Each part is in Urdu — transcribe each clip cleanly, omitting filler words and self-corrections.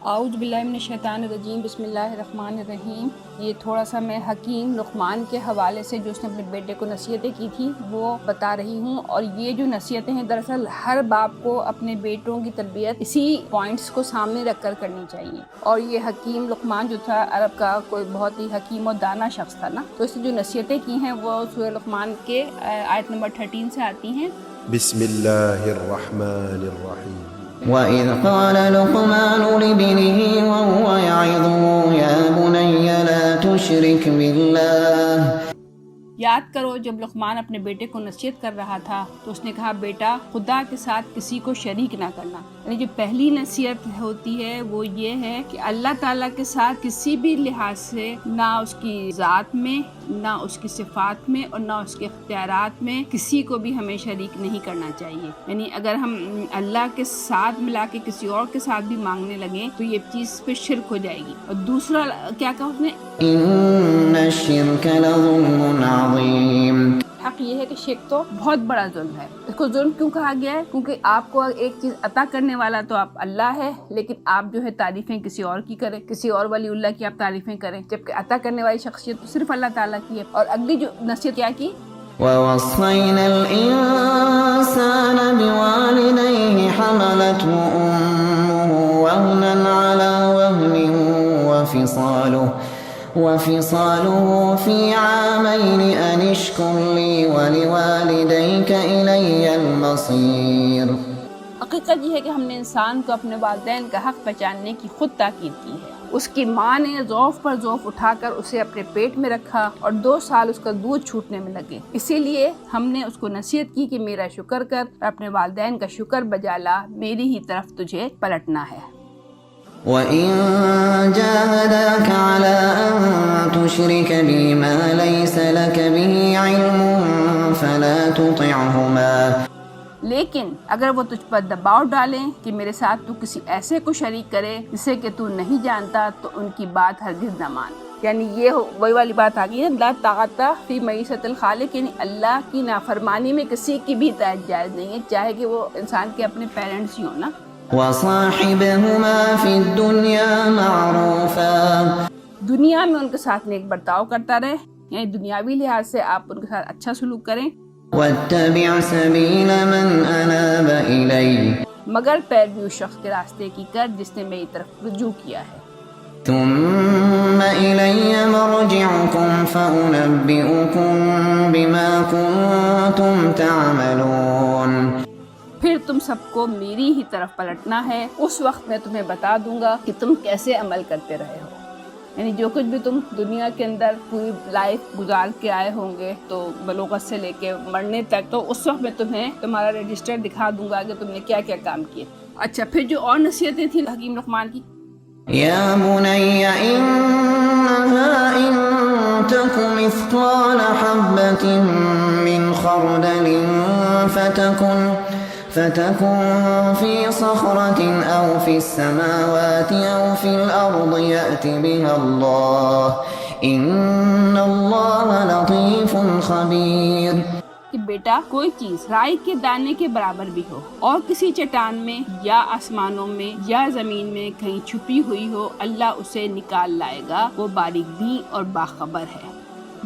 اعوذ باللہ من الشیطان الرجیم، بسم اللہ الرحمن الرحیم۔ یہ تھوڑا سا میں حکیم لقمان کے حوالے سے جو اس نے اپنے بیٹے کو نصیحتیں کی تھی وہ بتا رہی ہوں، اور یہ جو نصیحتیں ہیں دراصل ہر باپ کو اپنے بیٹوں کی تربیت اسی پوائنٹس کو سامنے رکھ کر کرنی چاہیے۔ اور یہ حکیم لقمان جو تھا عرب کا کوئی بہت ہی حکیم اور دانا شخص تھا نا، تو اس نے جو نصیحتیں کی ہیں وہ سورہ لقمان کے آیت نمبر 13 سے آتی ہیں۔ بسم اللہ الرحمن الرحیم۔ وَإِذْ قَالَ لُقْمَانُ لِابْنِهِ وَهُوَ يَعِظُهُ يَا بُنَيَّ لَا تُشْرِكْ بِاللَّهِ۔ یاد کرو جب لقمان اپنے بیٹے کو نصیحت کر رہا تھا تو اس نے کہا، بیٹا خدا کے ساتھ کسی کو شریک نہ کرنا۔ یعنی جو پہلی نصیحت ہوتی ہے وہ یہ ہے کہ اللہ تعالیٰ کے ساتھ کسی بھی لحاظ سے، نہ اس کی ذات میں، نہ اس کی صفات میں، اور نہ اس کے اختیارات میں کسی کو بھی ہمیں شریک نہیں کرنا چاہیے۔ یعنی اگر ہم اللہ کے ساتھ ملا کے کسی اور کے ساتھ بھی مانگنے لگیں تو یہ چیز پہ شرک ہو جائے گی۔ اور دوسرا کیا کہا اس نے؟ إِنَّ الشِّرْكَ لَظُلْمٌ عَظِيمٌ۔ حق یہ ہے کہ شرک تو بہت بڑا ظلم ہے۔ اس کو ظلم کیوں کہا گیا ہے؟ کیونکہ آپ کو ایک چیز عطا کرنے والا تو آپ اللہ ہے، لیکن آپ جو ہے تعریفیں کسی اور کی کریں، کسی اور ولی اللہ کی آپ تعریفیں کریں، جبکہ عطا کرنے والی شخصیت تو صرف اللہ تعالیٰ کی ہے۔ اور اگلی جو نصیحت کیا کی؟ وَوَصَّيْنَا الْإِنسَانَ بِوَالِدَيْهِ حَمَلَتْهُ أُمُّهُ وَهْنًا عَلَى وَهْنٍ وَفِصَالُهُ فِي عَامَيْنِ أَنِ اشْكُرْ لِي وَلِوَالِدَيْكَ إِلَيَّ الْمَصِيرُ۔ حقیقت یہ ہے کہ ہم نے انسان کو اپنے والدین کا حق پہچاننے کی خود تاکید کی ہے۔ اس کی ماں نے ضعف پر ضعف اٹھا کر اسے اپنے پیٹ میں رکھا اور 2 سال اس کا دودھ چھوٹنے میں لگے، اسی لیے ہم نے اس کو نصیحت کی کہ میرا شکر کر اور اپنے والدین کا شکر بجا لا، میری ہی طرف تجھے پلٹنا ہے۔ وَإِن جَاهَدَاكَ عَلَىٰ أَن تُشْرِكَ بِي مَا لَيْسَ لَكَ بِهِ عِلْمٌ فَلَا تُطِعْهُمَا۔ لیکن اگر وہ تجھ پر دباؤ ڈالیں کہ میرے ساتھ تو کسی ایسے کو شریک کرے جسے کہ تو نہیں جانتا، تو ان کی بات ہرگز نہ مان۔ یعنی یہ وہی والی بات آ گئی ہے، لا طاعت فی معصیۃ الخالق، یعنی اللہ کی نافرمانی میں کسی کی بھی اطاعت جائز نہیں ہے، چاہے کہ وہ انسان کے اپنے پیرنٹس ہی ہوں نا۔ وَصَاحِبْهُمَا فِي الدُّنْيَا مَعْرُوفًا۔ دنیا میں ان کے ساتھ نیک برتاؤ کرتا رہے، یعنی دنیاوی لحاظ سے آپ ان کے ساتھ اچھا سلوک کریں۔ وَاتَّبِعْ سَبِيلَ مَنْ أَنَابَ إِلَيَّ۔ مگر پیروی اس شخص کے راستے کی کر جس نے میری طرف رجوع کیا ہے۔ ثُمَّ إِلَيَّ مَرْجِعُكُمْ فَأُنَبِّئُكُم بِمَا كُنتُمْ تَعْمَلُونَ۔ پھر تم سب کو میری ہی طرف پلٹنا ہے، اس وقت میں تمہیں بتا دوں گا کہ تم کیسے عمل کرتے رہے ہو۔ یعنی جو کچھ بھی تم دنیا کے اندر پوری لائف گزار کے آئے ہوں گے، تو بلوغت سے لے کے مرنے تک، تو اس وقت میں تمہیں تمہارا رجسٹر دکھا دوں گا کہ تم نے کیا کیا کام کیے۔ اچھا، پھر جو اور نصیحتیں تھیں حکیم لقمان کی، يَا بُنَيَّ إِنَّهَا إِن تَكُ مِثْقَالَ حَبَّةٍ مِّنْ خَرْدَلٍ فَتَكُن فِي صَخْرَةٍ أَوْ فِي السَّمَاوَاتِ أَوْ فِي الْأَرْضِ يَأْتِ بِهَا اللَّهُ إِنَّ اللَّهَ لَطِيفٌ خَبِيرٌ۔ کہ بیٹا کوئی چیز رائی کے دانے کے برابر بھی ہو اور کسی چٹان میں یا آسمانوں میں یا زمین میں کہیں چھپی ہوئی ہو، اللہ اسے نکال لائے گا، وہ باریک بین اور باخبر ہے۔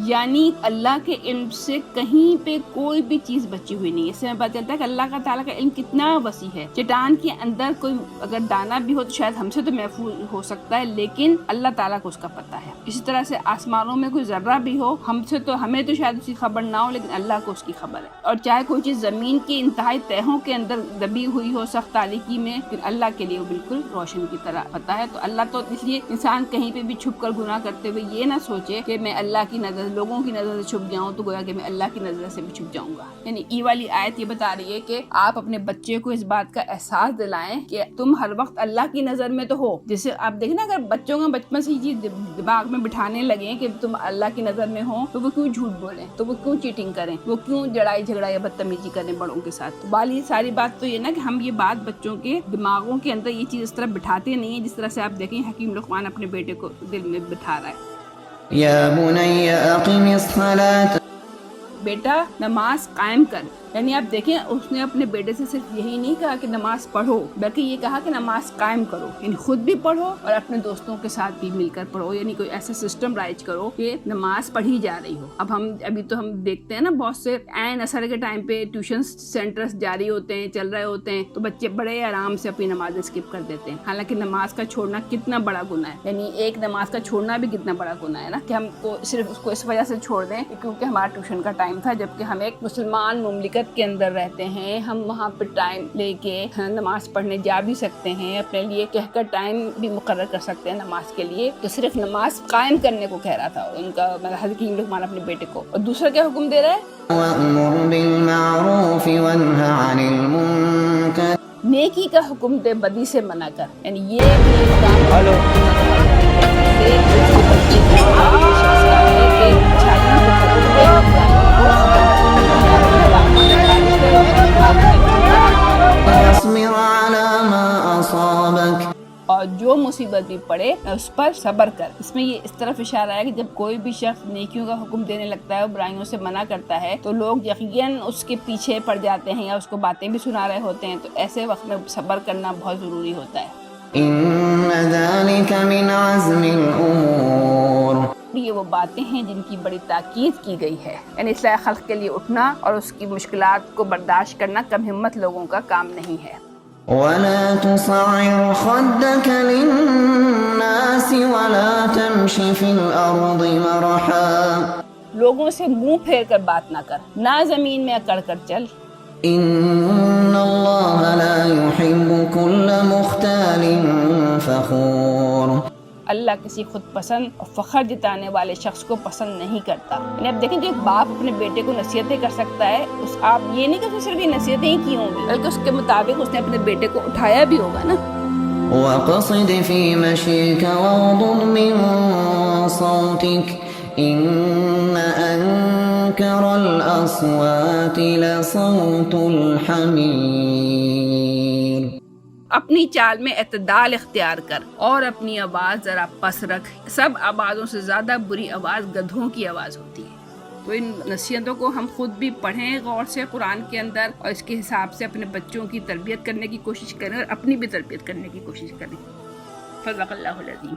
یعنی اللہ کے علم سے کہیں پہ کوئی بھی چیز بچی ہوئی نہیں ہے۔ اس سے ہمیں پتہ چلتا ہے کہ اللہ کا تعالیٰ کا علم کتنا وسیع ہے۔ چٹان کے اندر کوئی اگر دانہ بھی ہو تو شاید ہم سے تو محفوظ ہو سکتا ہے، لیکن اللہ تعالیٰ کو اس کا پتہ ہے۔ اسی طرح سے آسمانوں میں کوئی ذرہ بھی ہو، ہمیں تو شاید اس کی خبر نہ ہو، لیکن اللہ کو اس کی خبر ہے۔ اور چاہے کوئی چیز زمین کی انتہائی تہوں کے اندر دبی ہوئی ہو سخت تاریکی میں، پھر اللہ کے لیے وہ بالکل روشن کی طرح پتہ ہے۔ تو اللہ تو اس لیے انسان کہیں پہ بھی چھپ کر گناہ کرتے ہوئے یہ نہ سوچے کہ میں اللہ کی نظر، لوگوں کی نظر سے چھپ جاؤں تو گویا کہ میں اللہ کی نظر سے بھی چھپ جاؤں گا۔ یعنی ای والی آیت یہ بتا رہی ہے کہ آپ اپنے بچے کو اس بات کا احساس دلائیں کہ تم ہر وقت اللہ کی نظر میں تو ہو۔ جیسے آپ دیکھیں نا، اگر بچوں کا بچپن سے یہ چیز دماغ میں بٹھانے لگیں کہ تم اللہ کی نظر میں ہو، تو وہ کیوں جھوٹ بولیں، تو وہ کیوں چیٹنگ کریں، وہ کیوں لڑائی جھگڑا یا بدتمیزی کریں بڑوں کے ساتھ۔ بالی ساری بات تو یہ نا کہ ہم یہ بات بچوں کے دماغوں کے اندر یہ چیز اس طرح بٹھاتے نہیں ہیں جس طرح سے آپ دیکھیں حکیم لقمان اپنے بیٹے کو دل میں بٹھا رہا ہے۔ يَا بُنَيَّ أَقِمِ الصَّلَاةَ۔ بیٹا نماز قائم کر، یعنی آپ دیکھیں اس نے اپنے بیٹے سے صرف یہی نہیں کہا کہ نماز پڑھو، بلکہ یہ کہا کہ نماز قائم کرو، یعنی خود بھی پڑھو اور اپنے دوستوں کے ساتھ بھی مل کر پڑھو، یعنی کوئی ایسا سسٹم رائج کرو کہ نماز پڑھی جا رہی ہو۔ ابھی تو ہم دیکھتے ہیں نا بہت سے عین عصر کے ٹائم پہ ٹیوشن سینٹرز جاری ہوتے ہیں، چل رہے ہوتے ہیں، تو بچے بڑے آرام سے اپنی نماز اسکپ کر دیتے ہیں، حالانکہ نماز کا چھوڑنا کتنا بڑا گناہ ہے، یعنی ایک نماز کا چھوڑنا بھی کتنا بڑا گناہ ہے نا، کہ ہم کو صرف اس کو اس وجہ سے چھوڑ دیں کیونکہ ہمارا ٹیوشن کا ٹائم تھا، جبکہ ہم ایک مسلمان مملکت کے اندر رہتے ہیں، ہم وہاں پہ ٹائم لے کے نماز پڑھنے جا بھی سکتے ہیں، اپنے لیے کہہ کر ٹائم بھی مقرر کر سکتے ہیں نماز کے لیے۔ تو صرف نماز قائم کرنے کو کہہ رہا تھا ان کا حضرت لقمان اپنے بیٹے کو، اور دوسرا کیا حکم دے رہا ہے؟ وَأْمُرْ بِالْمَعْرُوفِ وَانْهَ عَنِ الْمُنكَرِ، نیکی کا حکم دے، بدی سے منع کر، یعنی یہ بھی کام وَاصْبِرْ عَلَى مَا أَصَابَكَ، اور جو مصیبت بھی پڑے اس پر صبر کر۔ اس میں یہ اس طرف اشارہ ہے کہ جب کوئی بھی شخص نیکیوں کا حکم دینے لگتا ہے اور برائیوں سے منع کرتا ہے تو لوگ یقیناً اس کے پیچھے پڑ جاتے ہیں یا اس کو باتیں بھی سنا رہے ہوتے ہیں، تو ایسے وقت میں صبر کرنا بہت ضروری ہوتا ہے۔ إِنَّ ذَلِكَ مِنْ عَزْمِ الْأُمُورِ، یہ وہ باتیں ہیں جن کی بڑی تاکید کی گئی ہے، یعنی اصلاح خلق کے لیے اٹھنا اور اس کی مشکلات کو برداشت کرنا کم ہمت لوگوں کا کام نہیں ہے۔ وَلَا تُصَعِّرْ خَدَّكَ لِلنَّاسِ وَلَا تَمْشِ فِي الْأَرْضِ مَرَحًا، لوگوں سے منہ پھیر کر بات نہ کر، نہ زمین میں اکڑ کر چل۔ إِنَّ اللَّهَ لَا يُحِبُّ كُلَّ مُخْتَالٍ فَخُورٍ، اللہ کسی خود پسند اور فخر جتانے والے شخص کو پسند نہیں کرتا۔ یعنی اب دیکھیں کہ ایک باپ اپنے بیٹے کو نصیحتیں کر سکتا ہے، آپ یہ نہیں کہ صرف یہ نصیحتیں ہی کی ہوں گی، بلکہ اس کے مطابق اس نے اپنے بیٹے کو اٹھایا بھی ہوگا نا۔ وَاقْصِدْ فِي مَشْيِكَ وَاغْضُضْ مِنْ صَوْتِكَ إِنَّ أَنكَرَ الْأَصْوَاتِ لَصَوْتُ الْحَمِيرِ، اپنی چال میں اعتدال اختیار کر اور اپنی آواز ذرا پس رکھ، سب آوازوں سے زیادہ بری آواز گدھوں کی آواز ہوتی ہے۔ تو ان نصیحتوں کو ہم خود بھی پڑھیں غور سے قرآن کے اندر، اور اس کے حساب سے اپنے بچوں کی تربیت کرنے کی کوشش کریں اور اپنی بھی تربیت کرنے کی کوشش کریں۔ صدق اللہ العظیم۔